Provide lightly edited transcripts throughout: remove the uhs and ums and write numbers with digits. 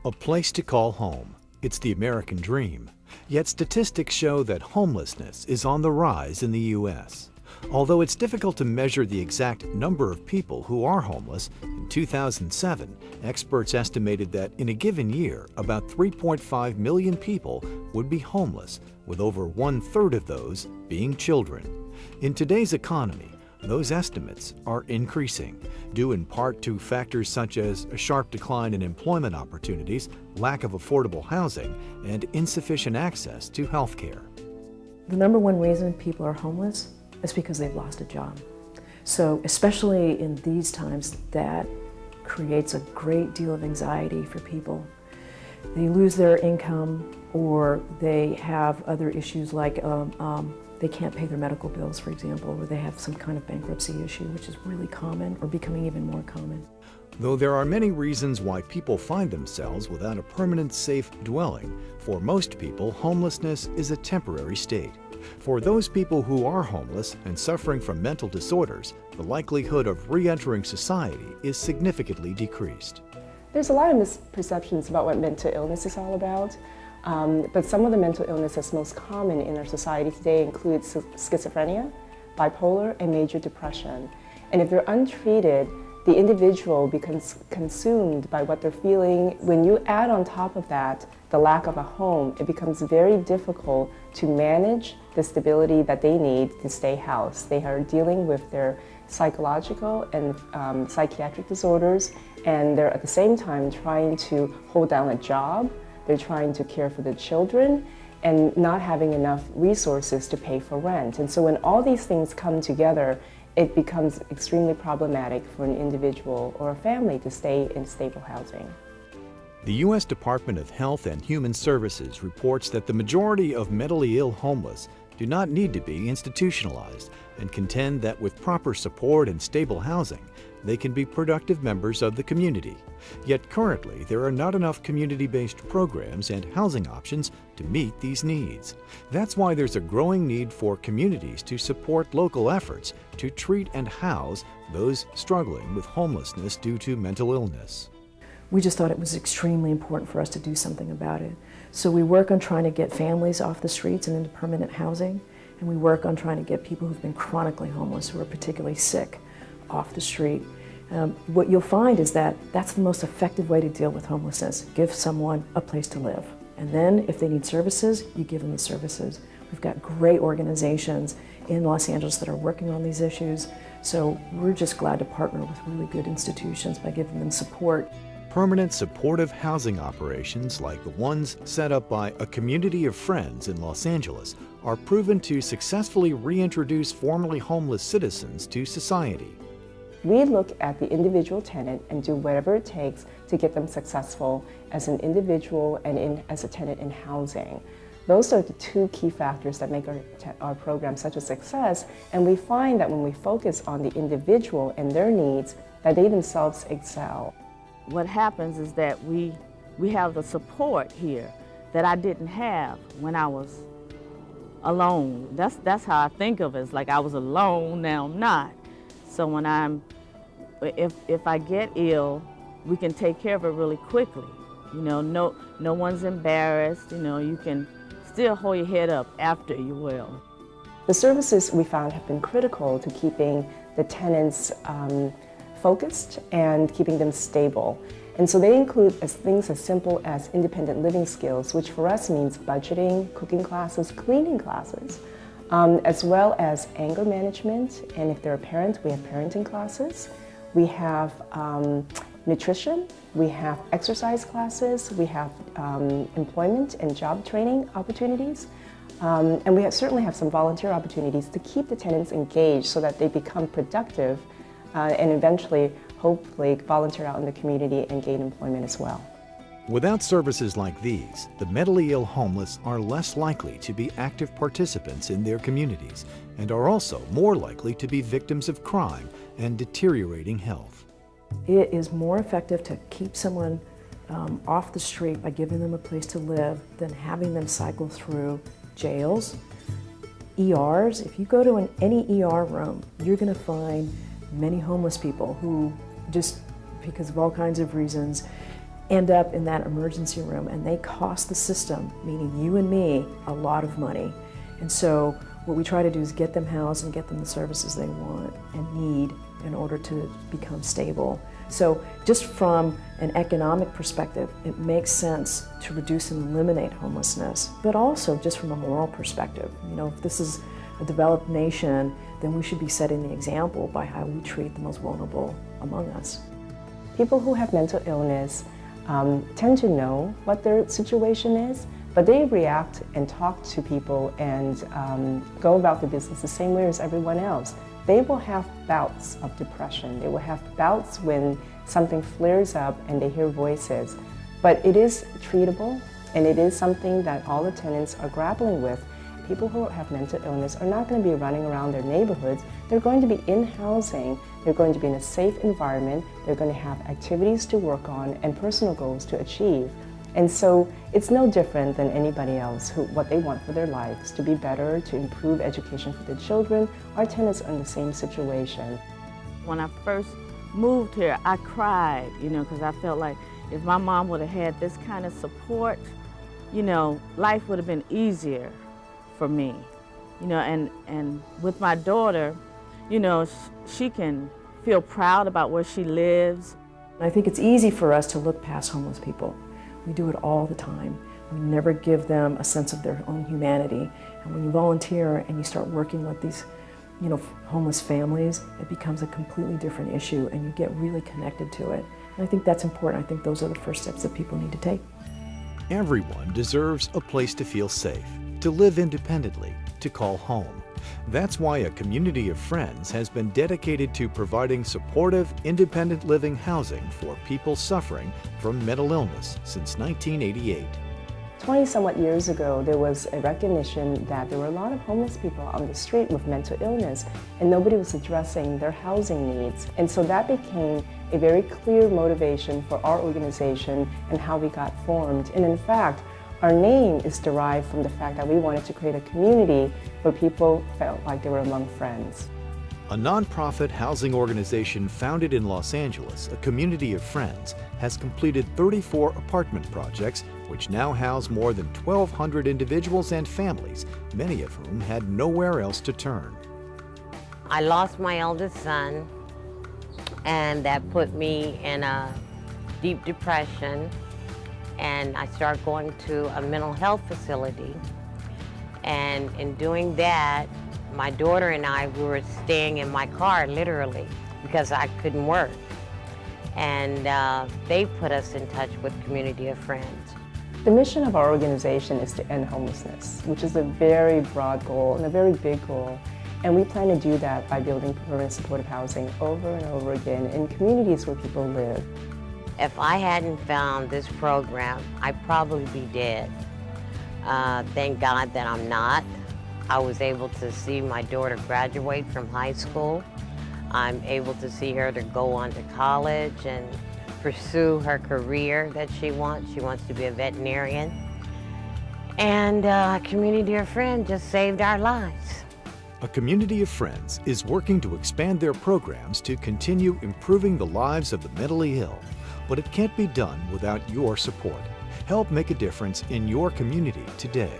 A place to call home. It's the American dream. Yet statistics show that homelessness is on the rise in the U.S. Although it's difficult to measure the exact number of people who are homeless, in 2007, experts estimated that in a given year, about 3.5 million people would be homeless, with over 1/3 of those being children. In today's economy, those estimates are increasing, due in part to factors such as a sharp decline in employment opportunities, lack of affordable housing, and insufficient access to health care. The number one reason people are homeless is because they've lost a job. So especially in these times, that creates a great deal of anxiety for people. They lose their income, or they have other issues like they can't pay their medical bills, for example, or they have some kind of bankruptcy issue, which is really common or becoming even more common. Though there are many reasons why people find themselves without a permanent safe dwelling, for most people, homelessness is a temporary state. For those people who are homeless and suffering from mental disorders, the likelihood of re-entering society is significantly decreased. There's a lot of misperceptions about what mental illness is all about. But some of the mental illnesses most common in our society today include schizophrenia, bipolar, and major depression. And if they're untreated, the individual becomes consumed by what they're feeling. When you add on top of that the lack of a home, it becomes very difficult to manage the stability that they need to stay housed. They are dealing with their psychological and psychiatric disorders, and they're at the same time trying to hold down a job. They're trying to care for the children and not having enough resources to pay for rent. And so when all these things come together, it becomes extremely problematic for an individual or a family to stay in stable housing. The U.S. Department of Health and Human Services reports that the majority of mentally ill homeless do not need to be institutionalized and contend that with proper support and stable housing, they can be productive members of the community. Yet currently, there are not enough community-based programs and housing options to meet these needs. That's why there's a growing need for communities to support local efforts to treat and house those struggling with homelessness due to mental illness. We just thought it was extremely important for us to do something about it. So we work on trying to get families off the streets and into permanent housing, and we work on trying to get people who've been chronically homeless, who are particularly sick, off the street. What you'll find is that that's the most effective way to deal with homelessness. Give someone a place to live. And then if they need services, you give them the services. We've got great organizations in Los Angeles that are working on these issues. So we're just glad to partner with really good institutions by giving them support. Permanent supportive housing operations like the ones set up by a community of friends in Los Angeles are proven to successfully reintroduce formerly homeless citizens to society. We look at the individual tenant and do whatever it takes to get them successful as an individual and as a tenant in housing. Those are the two key factors that make our program such a success, and we find that when we focus on the individual and their needs, that they themselves excel. What happens is that we have the support here that I didn't have when I was alone. That's how I think of it. It's like I was alone, now I'm not. So when if I get ill, we can take care of it really quickly. You know, no one's embarrassed. You know, you can still hold your head up after you're well. The services we found have been critical to keeping the tenants focused and keeping them stable. And so they include things as simple as independent living skills, which for us means budgeting, cooking classes, cleaning classes, as well as anger management. And if they're a parent, we have parenting classes. We have nutrition, we have exercise classes, we have employment and job training opportunities. And we certainly have some volunteer opportunities to keep the tenants engaged so that they become productive and eventually, hopefully, volunteer out in the community and gain employment as well. Without services like these, the mentally ill homeless are less likely to be active participants in their communities and are also more likely to be victims of crime and deteriorating health. It is more effective to keep someone off the street by giving them a place to live than having them cycle through jails, ERs. If you go to any ER room, you're going to find many homeless people who, just because of all kinds of reasons, end up in that emergency room, and they cost the system, meaning you and me, a lot of money. And so what we try to do is get them housed and get them the services they want and need in order to become stable. So just from an economic perspective, it makes sense to reduce and eliminate homelessness, but also just from a moral perspective. You know, if this is a developed nation, then we should be setting the example by how we treat the most vulnerable among us. People who have mental illness tend to know what their situation is, but they react and talk to people and go about the business the same way as everyone else. They will have bouts of depression. They will have bouts when something flares up and they hear voices. But it is treatable, and it is something that all the tenants are grappling with. People who have mental illness are not going to be running around their neighborhoods. They're going to be in housing. They're going to be in a safe environment. They're going to have activities to work on and personal goals to achieve. And so it's no different than anybody else what they want for their lives, to be better, to improve education for their children. Our tenants are in the same situation. When I first moved here, I cried, you know, because I felt like if my mom would have had this kind of support, you know, life would have been easier for me. You know, and with my daughter, you know, she can feel proud about where she lives. I think it's easy for us to look past homeless people. We do it all the time. We never give them a sense of their own humanity. And when you volunteer and you start working with these, you know, homeless families, it becomes a completely different issue and you get really connected to it. And I think that's important. I think those are the first steps that people need to take. Everyone deserves a place to feel safe, to live independently, to call home. That's why a community of friends has been dedicated to providing supportive, independent living housing for people suffering from mental illness since 1988. 20-somewhat years ago, there was a recognition that there were a lot of homeless people on the street with mental illness, and nobody was addressing their housing needs. And so that became a very clear motivation for our organization and how we got formed. And in fact, our name is derived from the fact that we wanted to create a community where people felt like they were among friends. A nonprofit housing organization founded in Los Angeles, a community of friends, has completed 34 apartment projects which now house more than 1,200 individuals and families, many of whom had nowhere else to turn. I lost my eldest son, and that put me in a deep depression. And I started going to a mental health facility. And in doing that, my daughter and I, we were staying in my car, literally, because I couldn't work. And they put us in touch with Community of Friends. The mission of our organization is to end homelessness, which is a very broad goal and a very big goal. And we plan to do that by building permanent supportive housing over and over again in communities where people live. If I hadn't found this program, I'd probably be dead. Thank God that I'm not. I was able to see my daughter graduate from high school. I'm able to see her to go on to college and pursue her career that she wants. She wants to be a veterinarian. And Community of Friends just saved our lives. A Community of Friends is working to expand their programs to continue improving the lives of the mentally ill. But it can't be done without your support. Help make a difference in your community today.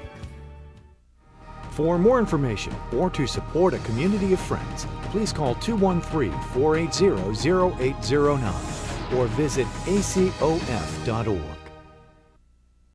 For more information or to support a Community of Friends, please call 213-480-0809 or visit acof.org.